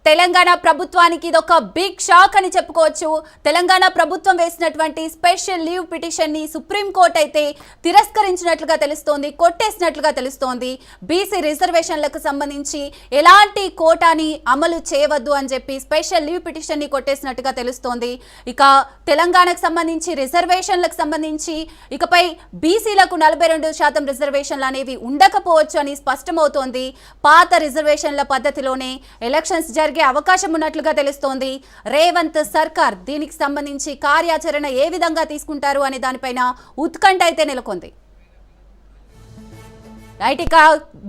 తెలంగాణ ప్రభుత్వానికి ఇదొక big shock అని చెప్పుకోవచ్చు. తెలంగాణ ప్రభుత్వం వేసినటువంటి స్పెషల్ లీవ్ పిటిషన్ ని సుప్రీం కోర్టు అయితే తిరస్కరించినట్లుగా తెలుస్తోంది, కొట్టేసినట్లుగా తెలుస్తోంది. బీసీ రిజర్వేషన్లకు సంబంధించి ఎలాంటి కోటాని అమలు చేయవద్దు అని చెప్పి స్పెషల్ లీవ్ పిటిషన్ ని కొట్టేసినట్టుగా తెలుస్తోంది. ఇక తెలంగాణకు సంబంధించి రిజర్వేషన్లకు సంబంధించి ఇకపై బీసీలకు 42% రిజర్వేషన్లు అనేవి ఉండకపోవచ్చు అని స్పష్టమవుతోంది. పాత రిజర్వేషన్ల పద్ధతిలోనే ఎలక్షన్స్ జరిగే అవకాశం ఉన్నట్లుగా తెలుస్తోంది. రేవంత్ సర్కార్ దీనికి సంబంధించి కార్యాచరణ ఏ విధంగా తీసుకుంటారు అనే దానిపైన ఉత్కంఠ అయితే నెలకొంది. రైట్, ఇక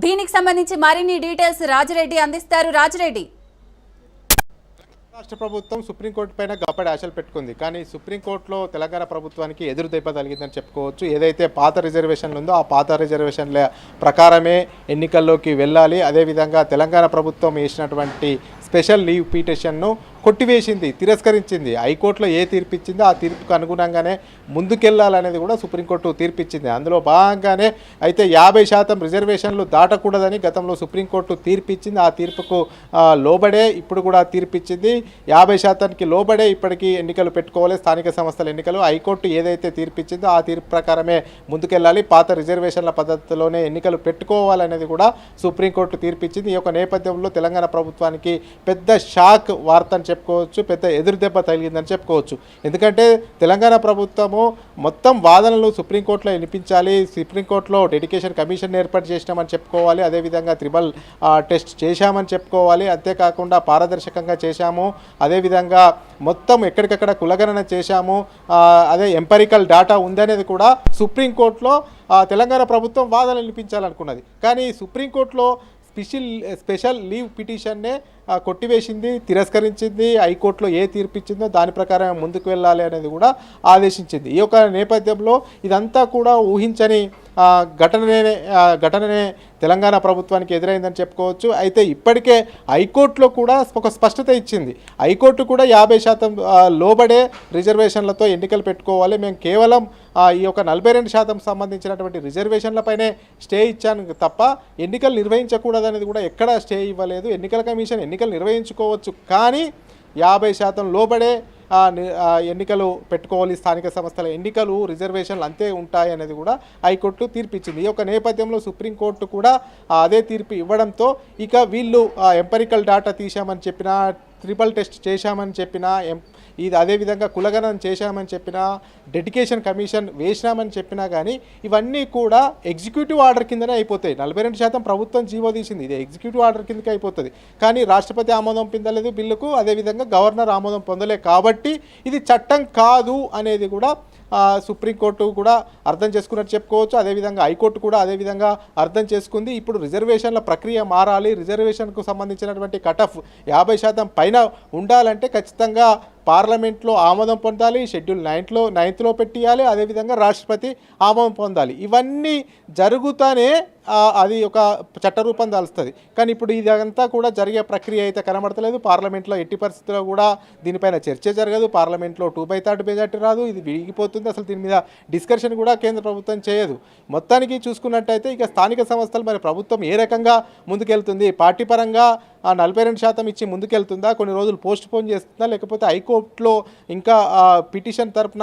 దీనికి సంబంధించి మరిన్ని డీటెయిల్స్ రాజిరెడ్డి అందిస్తారు. రాజిరెడ్డి, రాష్ట్ర ప్రభుత్వం సుప్రీంకోర్టు పైన గప్పటి ఆశలు పెట్టుకుంది. కానీ సుప్రీంకోర్టులో తెలంగాణ ప్రభుత్వానికి ఎదురు దెబ్బ తగిలిందని చెప్పుకోవచ్చు. ఏదైతే పాత రిజర్వేషన్లు ఉందో ఆ పాత రిజర్వేషన్ల ప్రకారమే ఎన్నికల్లోకి వెళ్ళాలి. అదేవిధంగా తెలంగాణ ప్రభుత్వం వేసినటువంటి స్పెషల్ లీవ్ పిటిషన్ను కొట్టివేసింది, తిరస్కరించింది. హైకోర్టులో ఏ తీర్పు ఇచ్చిందో ఆ తీర్పుకు అనుగుణంగానే ముందుకెళ్లాలనేది కూడా సుప్రీంకోర్టు తీర్పిచ్చింది. అందులో భాగంగానే అయితే 50% రిజర్వేషన్లు దాటకూడదని గతంలో సుప్రీంకోర్టు తీర్పిచ్చింది. ఆ తీర్పుకు లోబడే ఇప్పుడు కూడా తీర్పిచ్చింది. 50%కి లోబడే ఇప్పటికీ ఎన్నికలు పెట్టుకోవాలి, స్థానిక సంస్థల ఎన్నికలు. హైకోర్టు ఏదైతే తీర్పిచ్చిందో ఆ తీర్పు ప్రకారమే ముందుకెళ్ళాలి, పాత రిజర్వేషన్ల పద్ధతిలోనే ఎన్నికలు పెట్టుకోవాలనేది కూడా సుప్రీంకోర్టు తీర్పిచ్చింది. ఈ యొక్క నేపథ్యంలో తెలంగాణ ప్రభుత్వానికి పెద్ద షాక్ వార్త అని చెప్పుకోవచ్చు, పెద్ద ఎదురు దెబ్బ తగిలిందని చెప్పుకోవచ్చు. ఎందుకంటే తెలంగాణ ప్రభుత్వము మొత్తం వాదనలు సుప్రీంకోర్టులో వినిపించాలి, సుప్రీంకోర్టులో డెడికేషన్ కమిషన్ ఏర్పాటు చేసినామని చెప్పుకోవాలి, అదేవిధంగా త్రిబల్ టెస్ట్ చేశామని చెప్పుకోవాలి, అంతేకాకుండా పారదర్శకంగా చేశాము, అదేవిధంగా మొత్తం ఎక్కడికక్కడ కులగణన చేశాము, అదే ఎంపరికల్ డాటా ఉందనేది కూడా సుప్రీంకోర్టులో తెలంగాణ ప్రభుత్వం వాదనలు వినిపించాలనుకున్నది. కానీ సుప్రీంకోర్టులో స్పెషల్ లీవ్ పిటిషన్నే కొట్టివేసింది, తిరస్కరించింది. హైకోర్టులో ఏ తీర్పు ఇచ్చిందో దాని ప్రకారం ముందుకు వెళ్ళాలి అనేది కూడా ఆదేశించింది. ఈ యొక్క నేపథ్యంలో ఇదంతా కూడా ఊహించని ఘటననే తెలంగాణ ప్రభుత్వానికి ఎదురైందని చెప్పుకోవచ్చు. అయితే ఇప్పటికే హైకోర్టులో కూడా ఒక స్పష్టత ఇచ్చింది. హైకోర్టు కూడా 50% లోబడే రిజర్వేషన్లతో ఎన్నికలు పెట్టుకోవాలి, మేము కేవలం ఈ యొక్క 42% సంబంధించినటువంటి రిజర్వేషన్లపైనే స్టే ఇచ్చాను తప్ప ఎన్నికలు నిర్వహించకూడదనేది కూడా ఎక్కడా స్టే ఇవ్వలేదు. ఎన్నికల కమిషన్ ఎన్నికలు నిర్వహించుకోవచ్చు, కానీ 50% లోబడే ఎన్నికలు పెట్టుకోవాలి, స్థానిక సంస్థల ఎన్నికలు రిజర్వేషన్లు అంతే ఉంటాయి అనేది కూడా హైకోర్టు తీర్పిచ్చింది. ఈ యొక్క నేపథ్యంలో సుప్రీంకోర్టు కూడా అదే తీర్పు ఇవ్వడంతో ఇక వీళ్ళు ఎంపరికల్ డాటా తీశామని చెప్పినా, ట్రిపుల్ టెస్ట్ చేశామని చెప్పినా, ఇది అదేవిధంగా కులగణన చేశామని చెప్పినా, డెడికేషన్ కమిషన్ వేసినామని చెప్పినా కానీ ఇవన్నీ కూడా ఎగ్జిక్యూటివ్ ఆర్డర్ కిందనే అయిపోతాయి. 42% ప్రభుత్వం జీవో తీసింది, ఇది ఎగ్జిక్యూటివ్ ఆర్డర్ కిందకి అయిపోతుంది. కానీ రాష్ట్రపతి ఆమోదం పొందలేదు బిల్లుకు, అదేవిధంగా గవర్నర్ ఆమోదం పొందలే, కాబట్టి ఇది చట్టం కాదు అనేది కూడా సుప్రీంకోర్టు కూడా అర్థం చేసుకున్నట్టు చెప్పుకోవచ్చు. అదేవిధంగా హైకోర్టు కూడా అదేవిధంగా అర్థం చేసుకుంది. ఇప్పుడు రిజర్వేషన్ల ప్రక్రియ మారాలి, రిజర్వేషన్కు సంబంధించినటువంటి కట్-ఆఫ్ 50% పైన ఉండాలంటే ఖచ్చితంగా పార్లమెంట్లో ఆమోదం పొందాలి, షెడ్యూల్ 9లో పెట్టియాలి, అదేవిధంగా రాష్ట్రపతి ఆమోదం పొందాలి. ఇవన్నీ జరుగుతానే అది ఒక చట్టరూపం దాల్స్తుంది. కానీ ఇప్పుడు ఇదంతా కూడా జరిగే ప్రక్రియ అయితే కనబడతలేదు. పార్లమెంట్లో ఎట్టి పరిస్థితుల్లో కూడా దీనిపైన చర్చ జరగదు, పార్లమెంట్లో 2/3 మెజార్టీ రాదు, ఇది విరిగిపోతుంది. అసలు దీని మీద డిస్కషన్ కూడా కేంద్ర ప్రభుత్వం చేయదు. మొత్తానికి చూసుకున్నట్టయితే ఇక స్థానిక సంస్థలు మరి ప్రభుత్వం ఏ రకంగా ముందుకెళ్తుంది, పార్టీ పరంగా 42% ఇచ్చి ముందుకెళ్తుందా, కొన్ని రోజులు పోస్ట్ పోన్ చేస్తుందా, లేకపోతే హైకోర్టులో ఇంకా పిటిషన్ తరపున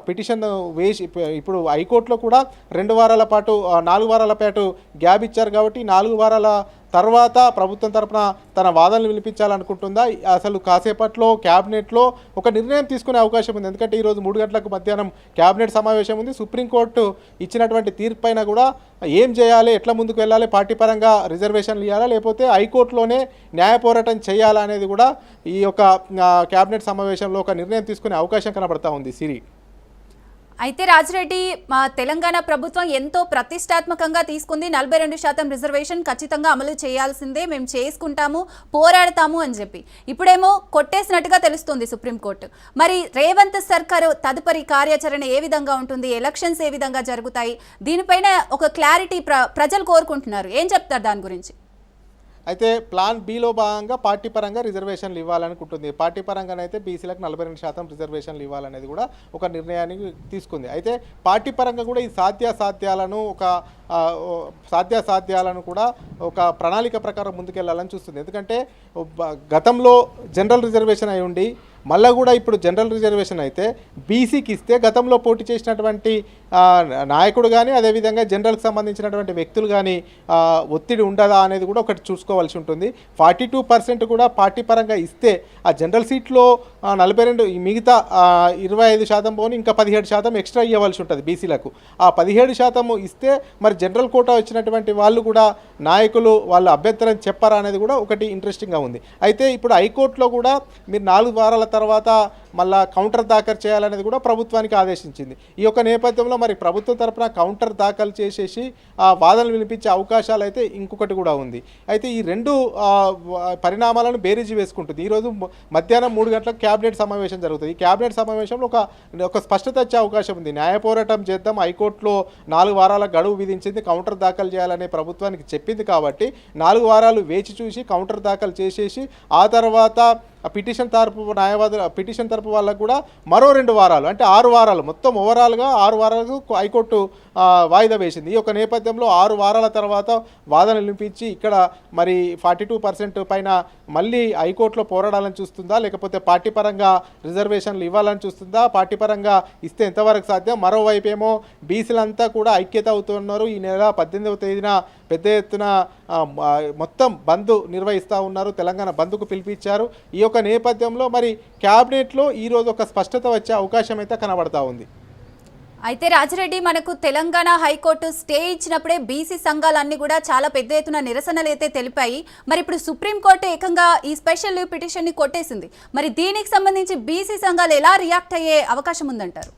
పిటిషన్ వేసి ఇప్పుడు హైకోర్టులో కూడా 2 వారాల పాటు 4 వారాల పాటు గ్యాప్ ఇచ్చారు కాబట్టి 4 వారాల తర్వాత ప్రభుత్వం తరపున తన వాదనలు వినిపించాలనుకుంటుందా, అసలు కాసేపట్లో క్యాబినెట్లో ఒక నిర్ణయం తీసుకునే అవకాశం ఉంది. ఎందుకంటే ఈరోజు 3 గంటలకు మధ్యాహ్నం క్యాబినెట్ సమావేశం ఉంది. సుప్రీంకోర్టు ఇచ్చినటువంటి తీర్పు పైన కూడా ఏం చేయాలి, ఎట్లా ముందుకు వెళ్ళాలి, పార్టీ పరంగా రిజర్వేషన్లు ఇవ్వాలా లేకపోతే హైకోర్టులోనే న్యాయ పోరాటం చేయాలా అనేది కూడా ఈ యొక్క క్యాబినెట్ సమావేశంలో ఒక నిర్ణయం తీసుకునే అవకాశం కనబడతా ఉంది. సిరి, అయితే రాజిరెడ్డి, మా తెలంగాణ ప్రభుత్వం ఎంతో ప్రతిష్టాత్మకంగా తీసుకుంది. 42% రిజర్వేషన్ ఖచ్చితంగా అమలు చేయాల్సిందే, మేము చేసుకుంటాము, పోరాడతాము అని చెప్పి ఇప్పుడేమో కొట్టేసినట్టుగా తెలుస్తుంది సుప్రీంకోర్టు. మరి రేవంత్ సర్కారు తదుపరి కార్యాచరణ ఏ విధంగా ఉంటుంది, ఎలక్షన్స్ ఏ విధంగా జరుగుతాయి, దీనిపైన ఒక క్లారిటీ ప్రజలు కోరుకుంటున్నారు. ఏం చెప్తారు దాని గురించి? అయితే ప్లాన్ బిలో భాగంగా పార్టీ పరంగా రిజర్వేషన్లు ఇవ్వాలనుకుంటుంది. పార్టీ పరంగానైతే బీసీలకు 42% రిజర్వేషన్లు ఇవ్వాలనేది కూడా ఒక నిర్ణయాన్ని తీసుకుంది. అయితే పార్టీ పరంగా కూడా ఈ సాధ్యాసాధ్యాలను కూడా ఒక ప్రణాళిక ప్రకారం ముందుకెళ్లాలని చూస్తుంది. ఎందుకంటే గతంలో జనరల్ రిజర్వేషన్ అయి ఉండి మళ్ళీ కూడా ఇప్పుడు జనరల్ రిజర్వేషన్ అయితే బీసీకి ఇస్తే గతంలో పోటీ చేసినటువంటి నాయకుడు కానీ అదేవిధంగా జనరల్కి సంబంధించినటువంటి వ్యక్తులు కానీ ఒత్తిడి ఉండదా అనేది కూడా ఒకటి చూసుకోవాల్సి ఉంటుంది. 42% కూడా పార్టీ పరంగా ఇస్తే ఆ జనరల్ సీట్లో 42 మిగతా 25% పోని ఇంకా 17% ఎక్స్ట్రా ఇవ్వాల్సి ఉంటుంది బీసీలకు. ఆ 17% ఇస్తే మరి జనరల్ కోటా వచ్చినటువంటి వాళ్ళు కూడా నాయకులు వాళ్ళ అభ్యంతరం చెప్పారా అనేది కూడా ఒకటి ఇంట్రెస్టింగ్గా ఉంది. అయితే ఇప్పుడు హైకోర్టులో కూడా మీరు 4 వారాల తర్వాత మళ్ళా కౌంటర్ దాఖలు చేయాలనేది కూడా ప్రభుత్వానికి ఆదేశించింది. ఈ యొక్క నేపథ్యంలో మరి ప్రభుత్వం తరపున కౌంటర్ దాఖలు చేసేసి వాదనలు వినిపించే అవకాశాలు అయితే ఇంకొకటి కూడా ఉంది. అయితే ఈ రెండు పరిణామాలను బేరీజు వేసుకుంటుంది. ఈరోజు మధ్యాహ్నం 3 గంటలకు క్యాబినెట్ సమావేశం జరుగుతుంది. ఈ క్యాబినెట్ సమావేశంలో ఒక స్పష్టత వచ్చే అవకాశం ఉంది. న్యాయ పోరాటం చేద్దాం, హైకోర్టులో 4 వారాల గడువు విధించింది, కౌంటర్ దాఖలు చేయాలనే ప్రభుత్వానికి చెప్పింది కాబట్టి 4 వారాలు వేచి చూసి కౌంటర్ దాఖలు చేసేసి ఆ తర్వాత పిటిషన్ తరపు వాళ్ళకు కూడా మరో 2 వారాలు అంటే 6 వారాలు మొత్తం ఓవరాల్గా 6 వారాలకు హైకోర్టు వాయిదా వేసింది. ఈ యొక్క నేపథ్యంలో 6 వారాల తర్వాత వాదనలు వినిపించి ఇక్కడ మరి 42% పైన మళ్ళీ హైకోర్టులో పోరాడాలని చూస్తుందా, లేకపోతే పార్టీ పరంగా రిజర్వేషన్లు ఇవ్వాలని చూస్తుందా, పార్టీ పరంగా ఇస్తే ఎంతవరకు సాధ్యం. మరోవైపు ఏమో బీసీలంతా కూడా ఐక్యత అవుతున్నారు. ఈ నెల 18వ తేదీన పెద్ద ఎత్తున మొత్తం బంద్ నిర్వహిస్తూ ఉన్నారు, తెలంగాణ బంద్కు పిలిపించారు. ఈ యొక్క నేపథ్యంలో మరి క్యాబినెట్లో ఈరోజు ఒక స్పష్టత వచ్చే అవకాశం అయితే కనబడతా ఉంది. అయితే రాజిరెడ్డి, మనకు తెలంగాణ హైకోర్టు స్టే ఇచ్చినప్పుడే బీసీ సంఘాలన్నీ కూడా చాలా పెద్ద ఎత్తున నిరసనలు అయితే తెలిపాయి. మరి ఇప్పుడు సుప్రీంకోర్టు ఏకంగా ఈ స్పెషల్ లీవ్ పిటిషన్ని కొట్టేసింది. మరి దీనికి సంబంధించి బీసీ సంఘాలు ఎలా రియాక్ట్ అయ్యే అవకాశం ఉందంటారు?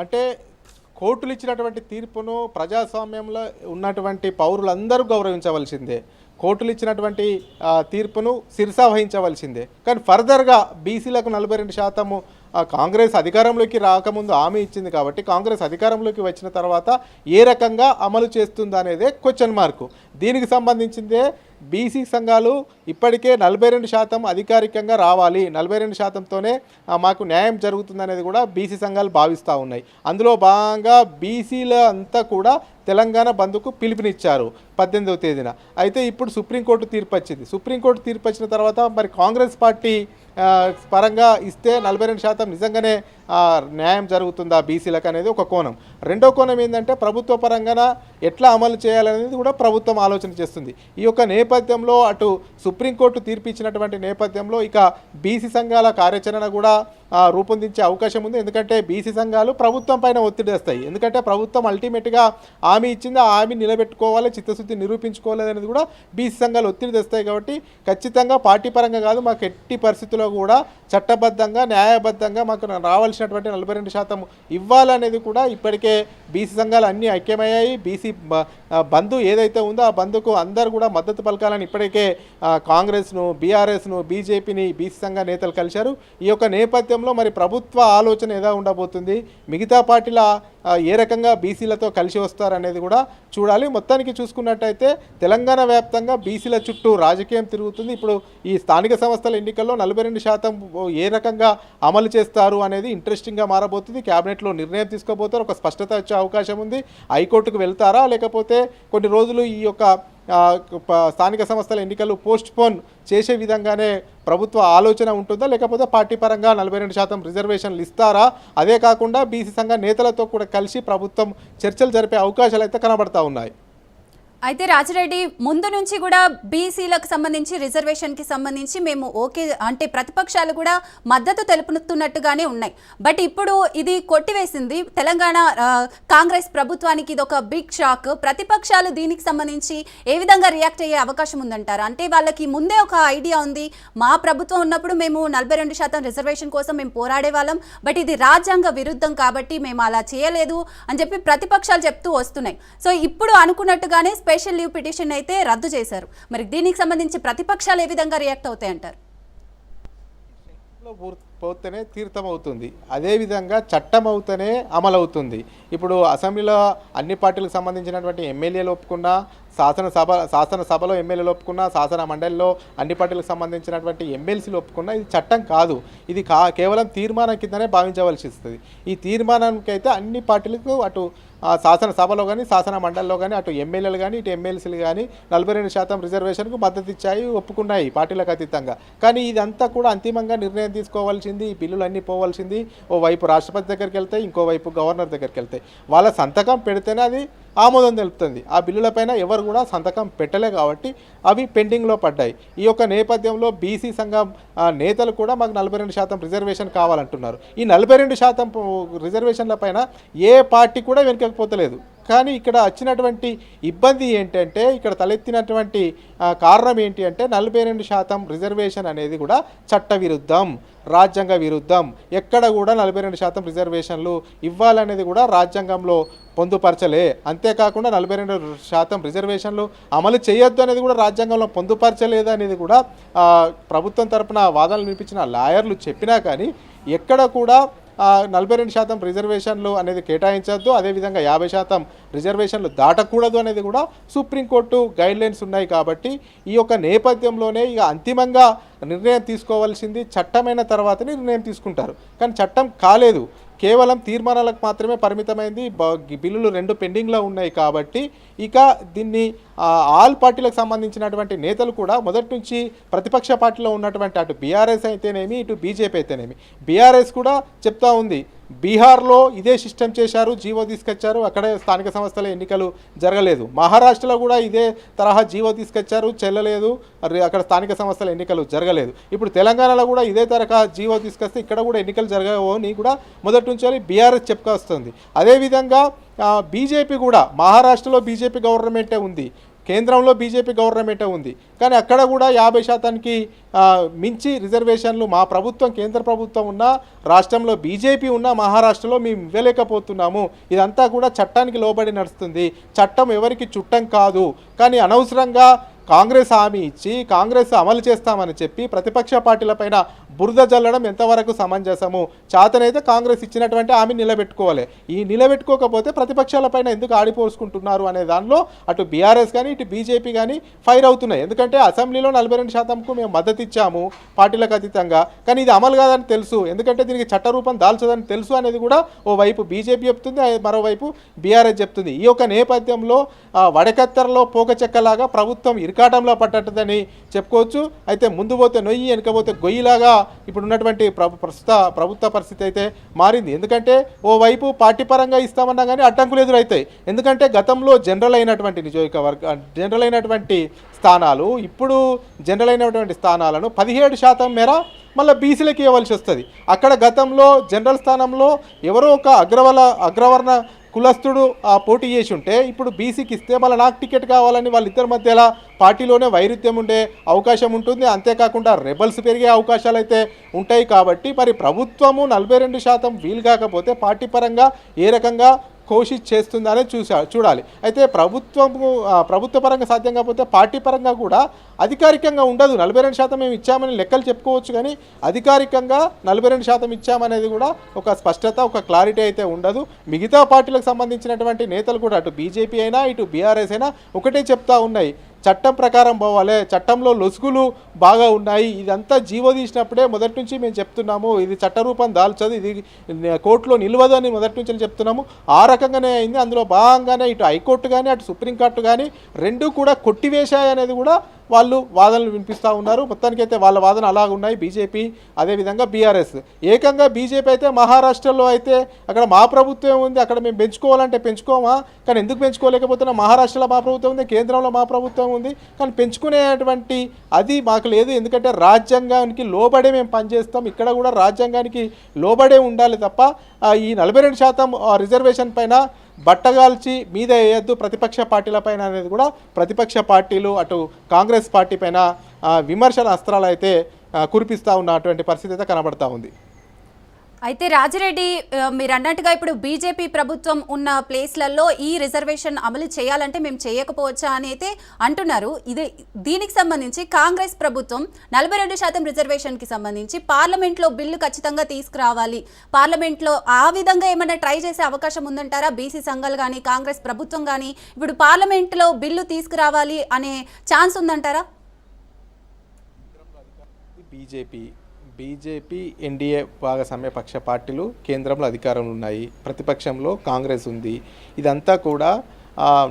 అంటే కోర్టులు ఇచ్చినటువంటి తీర్పును ప్రజాస్వామ్యంలో ఉన్నటువంటి పౌరులందరూ గౌరవించవలసిందే. కోర్టులు ఇచ్చినటువంటి తీర్పును శిరసా వహించవలసిందే. కానీ ఫర్దర్గా బీసీలకు 42% కాంగ్రెస్ అధికారంలోకి రాకముందు హామీ ఇచ్చింది కాబట్టి కాంగ్రెస్ అధికారంలోకి వచ్చిన తర్వాత ఏ రకంగా అమలు చేస్తుంది అనేదే క్వశ్చన్ మార్కు. దీనికి సంబంధించిందే బీసీ సంఘాలు ఇప్పటికే 42% అధికారికంగా రావాలి, 42%తోనే మాకు న్యాయం జరుగుతుంది అనేది కూడా బీసీ సంఘాలు భావిస్తూ ఉన్నాయి. అందులో భాగంగా బీసీల అంతా కూడా తెలంగాణ బంద్కు పిలుపునిచ్చారు 18వ తేదీన. అయితే ఇప్పుడు సుప్రీంకోర్టు తీర్పు వచ్చింది. సుప్రీంకోర్టు తీర్పు వచ్చిన తర్వాత మరి కాంగ్రెస్ పార్టీ పరంగా ఇస్తే 42% నిజంగానే న్యాయం జరుగుతుందా బీసీలకు అనేది ఒక కోణం. రెండో కోణం ఏంటంటే ప్రభుత్వ పరంగా ఎట్లా అమలు చేయాలనేది కూడా ప్రభుత్వం ఆలోచన చేస్తుంది. ఈ యొక్క నేపథ్యంలో అటు సుప్రీంకోర్టు తీర్పు ఇచ్చినటువంటి నేపథ్యంలో ఇక బీసీ సంఘాల కార్యాచరణ కూడా రూపొందించే అవకాశం ఉంది. ఎందుకంటే బీసీ సంఘాలు ప్రభుత్వం పైన ఒత్తిడి తెస్తాయి. ఎందుకంటే ప్రభుత్వం అల్టిమేట్గా హామీ ఇచ్చింది, ఆ హామీ నిలబెట్టుకోవాలి, చిత్తశుద్ధి నిరూపించుకోవాలి అనేది కూడా బీసీ సంఘాలు ఒత్తిడి తెస్తాయి. కాబట్టి ఖచ్చితంగా పార్టీ పరంగా కాదు, మాకు ఎట్టి పరిస్థితుల్లో కూడా చట్టబద్ధంగా న్యాయబద్ధంగా మాకు రావాల్సినటువంటి 42% ఇవ్వాలనేది కూడా ఇప్పటికే బీసీ సంఘాలు అన్నీ ఐక్యమయ్యాయి. బీసీ బంధు ఏదైతే ఉందో ఆ బంధుకు అందరూ కూడా మద్దతు పలకాలని ఇప్పటికే కాంగ్రెస్ను, బీఆర్ఎస్ను, బీజేపీని బీసీ సంఘ నేతలు కలిశారు. ఈ యొక్క నేపథ్యంలో మరి ప్రభుత్వ ఆలోచన ఎలా ఉండబోతుంది, మిగతా పార్టీల ఏ రకంగా బీసీలతో కలిసి వస్తారనేది కూడా చూడాలి. మొత్తానికి చూసుకున్నట్టయితే తెలంగాణ వ్యాప్తంగా బీసీల చుట్టూ రాజకీయం తిరుగుతుంది. ఇప్పుడు ఈ స్థానిక సంస్థల ఎన్నికల్లో 42% ఏ రకంగా అమలు చేస్తారు అనేది ఇంట్రెస్టింగ్గా మారబోతుంది. క్యాబినెట్లో నిర్ణయం తీసుకోబోతారు, ఒక స్పష్టత వచ్చే అవకాశం ఉంది. హైకోర్టుకు వెళ్తారా, లేకపోతే కొన్ని రోజులు ఈ యొక్క స్థానిక సంస్థల ఎన్నికలు పోస్ట్పోన్ చేసే విధంగానే ప్రభుత్వ ఆలోచన ఉంటుందా, లేకపోతే పార్టీ పరంగా 42% రిజర్వేషన్లు ఇస్తారా? అదే కాకుండా బీసీ సంఘ నేతలతో కూడా కలిసి ప్రభుత్వం చర్చలు జరిపే అవకాశాలు అయితే కనబడతా ఉన్నాయి. అయితే రాజిరెడ్డి, ముందు నుంచి కూడా బీసీలకు సంబంధించి రిజర్వేషన్కి సంబంధించి మేము ఓకే అంటే ప్రతిపక్షాలు కూడా మద్దతు తెలుపుతున్నట్టుగానే ఉన్నాయి. బట్ ఇప్పుడు ఇది కొట్టివేసింది తెలంగాణ కాంగ్రెస్ ప్రభుత్వానికి. ఇది ఒక బిగ్ షాక్. ప్రతిపక్షాలు దీనికి సంబంధించి ఏ విధంగా రియాక్ట్ అయ్యే అవకాశం ఉందంటారు? అంటే వాళ్ళకి ముందే ఒక ఐడియా ఉంది, మా ప్రభుత్వం ఉన్నప్పుడు మేము 42% రిజర్వేషన్ కోసం మేము పోరాడే వాళ్ళం, బట్ ఇది రాజ్యాంగ విరుద్ధం కాబట్టి మేము అలా చేయలేదు అని చెప్పి ప్రతిపక్షాలు చెప్తూ వస్తున్నాయి. సో ఇప్పుడు అనుకున్నట్టుగానే స్పెషల్ లీవ్ పిటిషన్ అయితే రద్దు చేశారు. మరి దీనికి సంబంధించి ప్రతిపక్షాలు ఏ విధంగా రియాక్ట్ అవుతాయంటారు? పోతేనే తీర్థం అవుతుంది, అదేవిధంగా చట్టం అవుతేనే అమలవుతుంది. ఇప్పుడు అసెంబ్లీలో అన్ని పార్టీలకు సంబంధించినటువంటి ఎమ్మెల్యేలు ఒప్పుకున్నా, శాసనసభలో ఎమ్మెల్యేలు ఒప్పుకున్నా, శాసన మండలిలో అన్ని పార్టీలకు సంబంధించినటువంటి ఎమ్మెల్సీలు ఒప్పుకున్నా ఇది చట్టం కాదు. ఇది కేవలం తీర్మానం కిందనే భావించవలసి వస్తుంది. ఈ తీర్మానానికి అయితే అన్ని పార్టీలకు అటు శాసనసభలో కానీ శాసన మండలిలో కానీ అటు ఎమ్మెల్యేలు కానీ ఇటు ఎమ్మెల్సీలు కానీ 42% రిజర్వేషన్కు మద్దతు ఇచ్చాయి, ఒప్పుకున్నాయి పార్టీలకు అతీతంగా. కానీ ఇదంతా కూడా అంతిమంగా నిర్ణయం తీసుకోవాల్సింది, ఈ బిల్లులు అన్నీ పోవాల్సింది ఓవైపు రాష్ట్రపతి దగ్గరికి వెళ్తాయి, ఇంకోవైపు గవర్నర్ దగ్గరికి వెళ్తాయి. వాళ్ళ సంతకం పెడితేనే అది ఆమోదం తెలుపుతుంది. ఆ బిల్లులపైన ఎవరు కూడా సంతకం పెట్టలే కాబట్టి అవి పెండింగ్లో పడ్డాయి. ఈ యొక్క నేపథ్యంలో బీసీ సంఘం నేతలు కూడా మాకు 42% రిజర్వేషన్ కావాలంటున్నారు. ఈ 42% రిజర్వేషన్ల పైన ఏ పార్టీ కూడా వెనుకపోతలేదు. కానీ ఇక్కడ వచ్చినటువంటి ఇబ్బంది ఏంటంటే, ఇక్కడ తలెత్తినటువంటి కారణం ఏంటి అంటే 42% రిజర్వేషన్ అనేది కూడా చట్ట విరుద్ధం, రాజ్యాంగ విరుద్ధం. ఎక్కడ కూడా 42% రిజర్వేషన్లు ఇవ్వాలనేది కూడా రాజ్యాంగంలో పొందుపరచలే. అంతేకాకుండా 42% రిజర్వేషన్లు అమలు చేయొద్దు అనేది కూడా రాజ్యాంగంలో పొందుపరచలేదు అనేది కూడా ప్రభుత్వం తరపున వాదనలు వినిపించిన లాయర్లు చెప్పినా కానీ ఎక్కడ కూడా 42% రిజర్వేషన్లు అనేది కేటాయించద్దు, అదేవిధంగా 50% రిజర్వేషన్లు దాటకూడదు అనేది కూడా సుప్రీంకోర్టు గైడ్లైన్స్ ఉన్నాయి. కాబట్టి ఈ యొక్క నేపథ్యంలోనే ఇక అంతిమంగా నిర్ణయం తీసుకోవాల్సింది చట్టమైన తర్వాతనే నిర్ణయం తీసుకుంటారు. కానీ చట్టం కాలేదు, కేవలం తీర్మానాలకు మాత్రమే పరిమితమైంది. బిల్లులు 2 పెండింగ్లో ఉన్నాయి. కాబట్టి ఇక దీన్ని ఆల్ పార్టీలకు సంబంధించినటువంటి నేతలు కూడా మొదటి నుంచి ప్రతిపక్ష పార్టీలో ఉన్నటువంటి అటు బీఆర్ఎస్ అయితేనేమి ఇటు బీజేపీ అయితేనేమి, బీఆర్ఎస్ కూడా చెప్తా ఉంది బీహార్లో ఇదే సిస్టమ్ చేశారు, జీవో తీసుకొచ్చారు, అక్కడే స్థానిక సంస్థల ఎన్నికలు జరగలేదు. మహారాష్ట్రలో కూడా ఇదే తరహా జీవో తీసుకొచ్చారు, చెల్లలేదు, అక్కడ స్థానిక సంస్థల ఎన్నికలు జరగలేదు. ఇప్పుడు తెలంగాణలో కూడా ఇదే తరహా జీవో తీసుకొస్తే ఇక్కడ కూడా ఎన్నికలు జరగవు అని కూడా మొదటి నుంచి బీఆర్ఎస్ చెప్పుకొస్తుంది. అదేవిధంగా బీజేపీ కూడా మహారాష్ట్రలో బీజేపీ గవర్నమెంటే ఉంది, కేంద్రంలో బీజేపీ గవర్నమెంటే ఉంది. కానీ అక్కడ కూడా 50%కి మించి రిజర్వేషన్లు మా ప్రభుత్వం, కేంద్ర ప్రభుత్వం ఉన్న రాష్ట్రంలో బీజేపీ ఉన్న మహారాష్ట్రలో మేము ఇవ్వలేకపోతున్నాము. ఇదంతా కూడా చట్టానికి లోబడి నడుస్తుంది. చట్టం ఎవరికి చుట్టం కాదు. కానీ అనవసరంగా కాంగ్రెస్ హామీ ఇచ్చి కాంగ్రెస్ అమలు చేస్తామని చెప్పి ప్రతిపక్ష పార్టీలపైన బురద జల్లడం ఎంతవరకు సమంజసము? చేతనైతే కాంగ్రెస్ ఇచ్చినటువంటి హామీ నిలబెట్టుకోవాలి. ఈ నిలబెట్టుకోకపోతే ప్రతిపక్షాలపైన ఎందుకు ఆడిపోసుకుంటున్నారు అనే దానిలో అటు బీఆర్ఎస్ కానీ ఇటు బీజేపీ కానీ ఫైర్ అవుతున్నాయి. ఎందుకంటే అసెంబ్లీలో 42%కు మేము మద్దతు ఇచ్చాము పార్టీలకు అతీతంగా, కానీ ఇది అమలు కాదని తెలుసు, ఎందుకంటే దీనికి చట్టరూపం దాల్చదని తెలుసు అనేది కూడా ఓవైపు బీజేపీ చెప్తుంది, మరోవైపు బీఆర్ఎస్ చెప్తుంది. ఈ యొక్క నేపథ్యంలో వడకత్తెరలో పోక చెక్కలాగా ప్రభుత్వం ఇరకాటంలో పట్టదని చెప్పుకోవచ్చు. అయితే ముందు పోతే నొయ్యి, వెనుకపోతే గొయ్యిలాగా ఇప్పుడు ఉన్నటువంటి ప్రభుత్వ పరిస్థితి అయితే మారింది. ఎందుకంటే ఓవైపు పార్టీ పరంగా ఇస్తామన్నా కానీ అడ్డంకులు ఎదురవుతాయి. ఎందుకంటే గతంలో జనరల్ అయినటువంటి స్థానాలు ఇప్పుడు జనరల్ అయినటువంటి స్థానాలను 17% మేర మళ్ళీ బీసీలకు ఇవ్వవలసి వస్తుంది. అక్కడ గతంలో జనరల్ స్థానంలో ఎవరో ఒక అగ్రవర్ణ కులస్తుడు పోటీ చేసి ఉంటే ఇప్పుడు బీసీకి ఇస్తే మళ్ళీ నాకు టికెట్ కావాలని వాళ్ళిద్దరి మధ్యలో పార్టీలోనే వైరుధ్యం ఉండే అవకాశం ఉంటుంది. అంతేకాకుండా రెబల్స్ పెరిగే అవకాశాలు అయితే ఉంటాయి. కాబట్టి మరి ప్రభుత్వము 42% వీలు కాకపోతే పార్టీ పరంగా ఏ రకంగా కోషిష్ చేస్తుందనే చూడాలి. అయితే ప్రభుత్వ పరంగా సాధ్యం కాకపోతే పార్టీ పరంగా కూడా అధికారికంగా ఉండదు. 42% మేము ఇచ్చామని లెక్కలు చెప్పుకోవచ్చు, కానీ అధికారికంగా 42% ఇచ్చామనేది కూడా ఒక స్పష్టత, ఒక క్లారిటీ అయితే ఉండదు. మిగతా పార్టీలకు సంబంధించినటువంటి నేతలు కూడా అటు బీజేపీ అయినా ఇటు బీఆర్ఎస్ అయినా ఒకటే చెప్తా ఉన్నాయి, చట్టం ప్రకారం పోవాలి, చట్టంలో లొసుగులు బాగా ఉన్నాయి. ఇదంతా జీవో తీసినప్పుడే మొదటి నుంచి మేము చెప్తున్నాము, ఇది చట్టరూపం దాల్చదు, ఇది కోర్టులో నిలవదు అని మొదటి నుంచి చెప్తున్నాము. ఆ రకంగానే అయింది. అందులో భాగంగానే ఇటు హైకోర్టు కానీ అటు సుప్రీంకోర్టు కానీ రెండూ కూడా కొట్టివేశాయి అనేది కూడా వాళ్ళు వాదనలు వినిపిస్తూ ఉన్నారు. మొత్తానికైతే వాళ్ళ వాదన అలాగ ఉన్నాయి. బీజేపీ అదేవిధంగా బీఆర్ఎస్ ఏకంగా బీజేపీ అయితే మహారాష్ట్రలో అయితే అక్కడ మా ప్రభుత్వం ఉంది, అక్కడ మేము పెంచుకోవాలంటే పెంచుకోమా, కానీ ఎందుకు పెంచుకోలేకపోతున్నా? మహారాష్ట్రలో మా ప్రభుత్వం ఉంది, కేంద్రంలో మా ప్రభుత్వం ఉంది, కానీ పెంచుకునేటువంటి అది మాకు లేదు. ఎందుకంటే రాజ్యాంగానికి లోబడే మేము పనిచేస్తాం, ఇక్కడ కూడా రాజ్యాంగానికి లోబడే ఉండాలి తప్ప ఈ 42% రిజర్వేషన్ పైన బట్టగాల్చి మీద వేయద్దు ప్రతిపక్ష పార్టీల పైన అనేది కూడా ప్రతిపక్ష పార్టీలు అటు కాంగ్రెస్ పార్టీ పైన విమర్శల అస్త్రాలు అయితే కురిపిస్తూ ఉన్నటువంటి పరిస్థితి అయితే కనబడతా ఉంది. అయితే రాజిరెడ్డి మీరు అన్నట్టుగా ఇప్పుడు బీజేపీ ప్రభుత్వం ఉన్న ప్లేస్లలో ఈ రిజర్వేషన్ అమలు చేయాలంటే మేము చేయకపోవచ్చా అని అయితే అంటున్నారు. దీనికి సంబంధించి కాంగ్రెస్ ప్రభుత్వం 42% రిజర్వేషన్కి సంబంధించి పార్లమెంట్లో బిల్లు ఖచ్చితంగా తీసుకురావాలి, పార్లమెంట్లో ఆ విధంగా ఏమైనా ట్రై చేసే అవకాశం ఉందంటారా? బీసీ సంఘాలు కానీ కాంగ్రెస్ ప్రభుత్వం కానీ ఇప్పుడు పార్లమెంట్లో బిల్లు తీసుకురావాలి అనే ఛాన్స్ ఉందంటారా? బీజేపీ ఎన్డీఏ భాగస్వామ్య పక్ష పార్టీలు కేంద్రంలో అధికారంలో ఉన్నాయి, ప్రతిపక్షంలో కాంగ్రెస్ ఉంది. ఇదంతా కూడా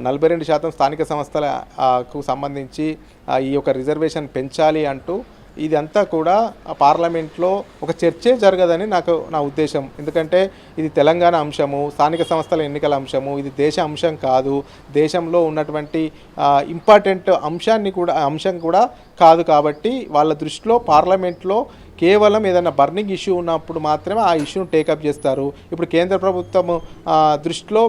42% స్థానిక సంస్థలకు సంబంధించి ఈ యొక్క రిజర్వేషన్ పెంచాలి అంటూ ఇదంతా కూడా పార్లమెంట్లో ఒక చర్చే జరగదని నా ఉద్దేశం. ఎందుకంటే ఇది తెలంగాణ అంశము, స్థానిక సంస్థల ఎన్నికల అంశము, ఇది దేశ అంశం కాదు, దేశంలో ఉన్నటువంటి ఇంపార్టెంట్ అంశం కూడా కాదు. కాబట్టి వాళ్ళ దృష్టిలో పార్లమెంట్లో కేవలం ఏదైనా బర్నింగ్ ఇష్యూ ఉన్నప్పుడు మాత్రమే ఆ ఇష్యూను టేకప్ చేస్తారు. ఇప్పుడు కేంద్ర ప్రభుత్వం దృష్టిలో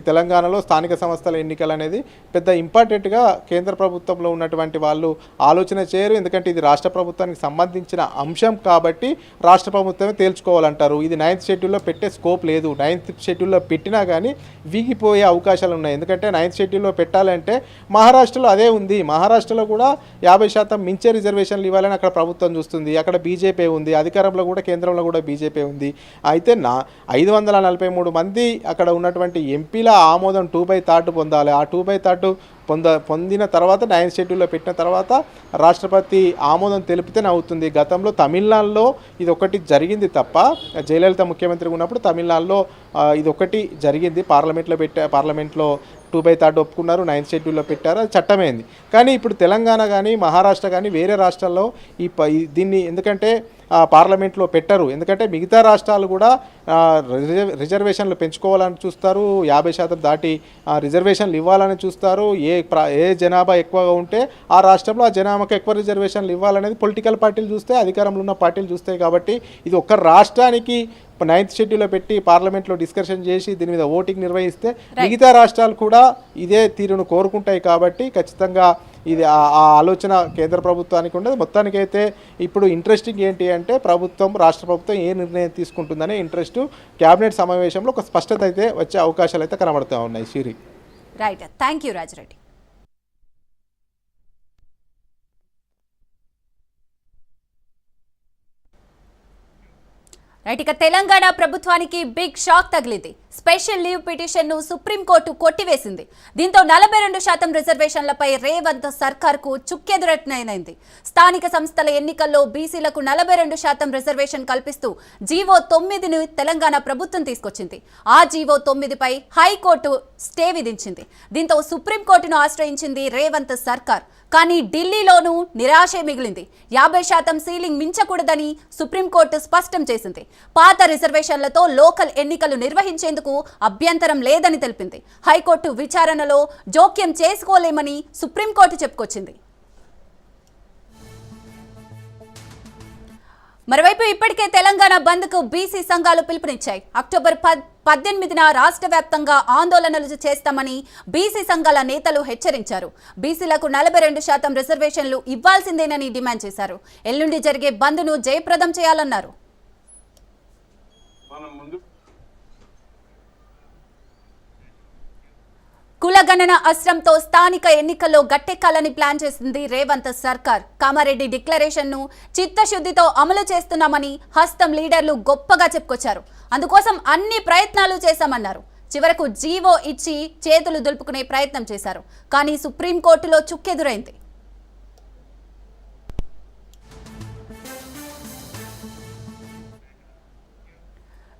తెలంగాణలో స్థానిక సంస్థల ఎన్నికలు అనేది పెద్ద ఇంపార్టెంట్గా కేంద్ర ప్రభుత్వంలో ఉన్నటువంటి వాళ్ళు ఆలోచన చేయరు. ఎందుకంటే ఇది రాష్ట్ర ప్రభుత్వానికి సంబంధించిన అంశం కాబట్టి రాష్ట్ర ప్రభుత్వమే తేల్చుకోవాలంటారు. ఇది 9th షెడ్యూల్లో పెట్టే స్కోప్ లేదు. 9th షెడ్యూల్లో పెట్టినా కానీ వీగిపోయే అవకాశాలు ఉన్నాయి. ఎందుకంటే 9th షెడ్యూల్లో పెట్టాలంటే మహారాష్ట్రలో అదే ఉంది. మహారాష్ట్రలో కూడా 50% మించే రిజర్వేషన్లు ఇవ్వాలని అక్కడ ప్రభుత్వం చూస్తుంది. అక్కడ బీజేపీ ఉంది, అధికారంలో కూడా కేంద్రంలో కూడా బీజేపీ ఉంది. అయితే 543 మంది అక్కడ ఉన్నటువంటి ఎంపీల ఆమోదం 2/3 పొందాలి. ఆ 2/3 పొందిన తర్వాత 9th షెడ్యూల్లో పెట్టిన తర్వాత రాష్ట్రపతి ఆమోదం తెలిపితేనే అవుతుంది. గతంలో తమిళనాడులో ఇది ఒకటి జరిగింది తప్ప, జయలలిత ముఖ్యమంత్రిగా ఉన్నప్పుడు తమిళనాడులో ఇది ఒకటి జరిగింది. పార్లమెంట్లో 2/3 ఒప్పుకున్నారు, 9th షెడ్యూల్లో పెట్టారు, అది చట్టమైంది. కానీ ఇప్పుడు తెలంగాణ కానీ మహారాష్ట్ర కానీ వేరే రాష్ట్రాల్లో దీన్ని ఎందుకంటే పార్లమెంట్లో పెట్టరు. ఎందుకంటే మిగతా రాష్ట్రాలు కూడా రిజర్వేషన్లు పెంచుకోవాలని చూస్తారు, 50% దాటి రిజర్వేషన్లు ఇవ్వాలని చూస్తారు. ఏ జనాభా ఎక్కువగా ఉంటే ఆ రాష్ట్రంలో ఆ జనాభాకి ఎక్కువ రిజర్వేషన్లు ఇవ్వాలనేది పొలిటికల్ పార్టీలు చూస్తే, అధికారంలో ఉన్న పార్టీలు చూస్తాయి. కాబట్టి ఇది ఒక్క రాష్ట్రానికి 9th షెడ్యూల్లో పెట్టి పార్లమెంట్లో డిస్కషన్ చేసి దీని మీద ఓటింగ్ నిర్వహిస్తే మిగతా రాష్ట్రాలు కూడా ఇదే తీరును కోరుకుంటాయి. కాబట్టి ఖచ్చితంగా ఇది ఆ ఆలోచన కేంద్ర ప్రభుత్వానికి ఉండదు. మొత్తానికైతే ఇప్పుడు ఇంట్రెస్టింగ్ ఏంటి అంటే రాష్ట్ర ప్రభుత్వం ఏ నిర్ణయం తీసుకుంటుందనే ఇంట్రెస్ట్ క్యాబినెట్ సమావేశంలో ఒక స్పష్టత అయితే వచ్చే అవకాశాలు అయితే కనబడుతూ ఉన్నాయి. Siri right, thank you Rajireddy. Right, ఇక తెలంగాణ ప్రభుత్వానికి బిగ్ షాక్ తగిలింది. స్పెషల్ లీవ్ పిటిషన్ను సుప్రీంకోర్టు కొట్టివేసింది. దీంతో 42% రిజర్వేషన్లపై రేవంత్ సర్కార్కు చుక్కెదురట్నైంది. స్థానిక సంస్థల ఎన్నికల్లో బీసీలకు 42% రిజర్వేషన్ కల్పిస్తూ జీవో 9ను తెలంగాణ ప్రభుత్వం తీసుకొచ్చింది. ఆ జీవో 9పై హైకోర్టు స్టే విధించింది. దీంతో సుప్రీంకోర్టును ఆశ్రయించింది రేవంత్ సర్కార్. కానీ ఢిల్లీలోనూ నిరాశే మిగిలింది. 50% సీలింగ్ మించకూడదని సుప్రీంకోర్టు స్పష్టం చేసింది. పాత రిజర్వేషన్లతో లోకల్ ఎన్నికలు నిర్వహించేందుకు అభ్యంతరం లేదని తెలిపింది. హైకోర్టు విచారణలో జోక్యం చేసుకోలేమని సుప్రీంకోర్టు చెప్పుకొచ్చింది. మరోవైపు ఇప్పటికే తెలంగాణ బంద్కు బీసీ సంఘాలు పిలుపునిచ్చాయి. అక్టోబర్ 18న రాష్ట్ర వ్యాప్తంగా ఆందోళనలు చేస్తామని బీసీ సంఘాల నేతలు హెచ్చరించారు. బీసీలకు 42% రిజర్వేషన్లు ఇవ్వాల్సిందేనని డిమాండ్ చేశారు. ఎల్లుండి జరిగే బంద్ను జయప్రదం చేయాలన్నారు. కులగణన అస్త్రంతో స్థానిక ఎన్నికల్లో గట్టెక్కాలని ప్లాన్ చేసింది రేవంత్ సర్కార్. కామారెడ్డి డిక్లరేషన్ను చిత్తశుద్ధితో అమలు చేస్తున్నామని హస్తం లీడర్లు గొప్పగా చెప్పుకొచ్చారు. అందుకోసం అన్ని ప్రయత్నాలు చేశామన్నారు. చివరకు జీవో ఇచ్చి చేతులు దులుపుకునే ప్రయత్నం చేశారు. కానీ సుప్రీంకోర్టులో చుక్కెదురైంది.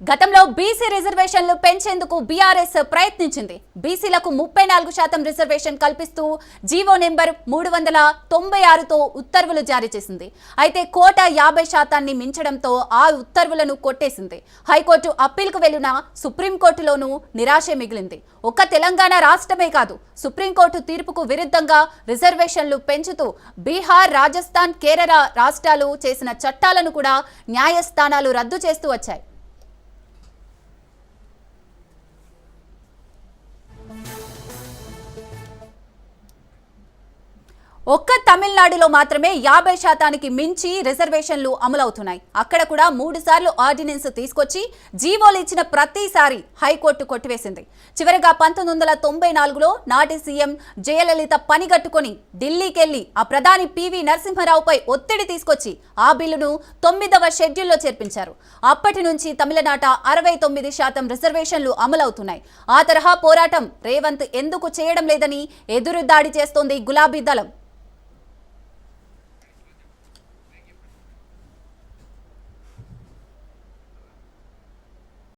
గతంలో బీసీ రిజర్వేషన్లు పెంచేందుకు బీఆర్ఎస్ ప్రయత్నించింది. బీసీలకు 34% రిజర్వేషన్ కల్పిస్తూ జీవో నెంబర్ 396తో ఉత్తర్వులు జారీ చేసింది. అయితే కోట 50% మించడంతో ఆ ఉత్తర్వులను కొట్టేసింది. హైకోర్టు అప్పీల్కు వెళ్లిన సుప్రీంకోర్టులోనూ నిరాశే మిగిలింది. ఒక్క తెలంగాణ రాష్ట్రమే కాదు, సుప్రీంకోర్టు తీర్పుకు విరుద్ధంగా రిజర్వేషన్లు పెంచుతూ బీహార్, రాజస్థాన్, కేరళ రాష్ట్రాలు చేసిన చట్టాలను కూడా న్యాయస్థానాలు రద్దు చేస్తూ వచ్చాయి. ఒక్క తమిళనాడులో మాత్రమే 50% మించి రిజర్వేషన్లు అమలవుతున్నాయి. అక్కడ కూడా 3 సార్లు ఆర్డినెన్స్ తీసుకొచ్చి జీవోలు ఇచ్చిన ప్రతిసారి హైకోర్టు కొట్టివేసింది. చివరిగా 1994లో నాటి సీఎం జయలలిత పనిగట్టుకొని ఢిల్లీకెళ్లి ఆ ప్రధాని పివి నరసింహారావుపై ఒత్తిడి తీసుకొచ్చి ఆ బిల్లును 9వ షెడ్యూల్లో చేర్పించారు. అప్పటి నుంచి తమిళనాట 69% రిజర్వేషన్లు అమలవుతున్నాయి. ఆ తరహా పోరాటం రేవంత్ ఎందుకు చేయడం లేదని ఎదురుదాడి చేస్తోంది గులాబీ దళం.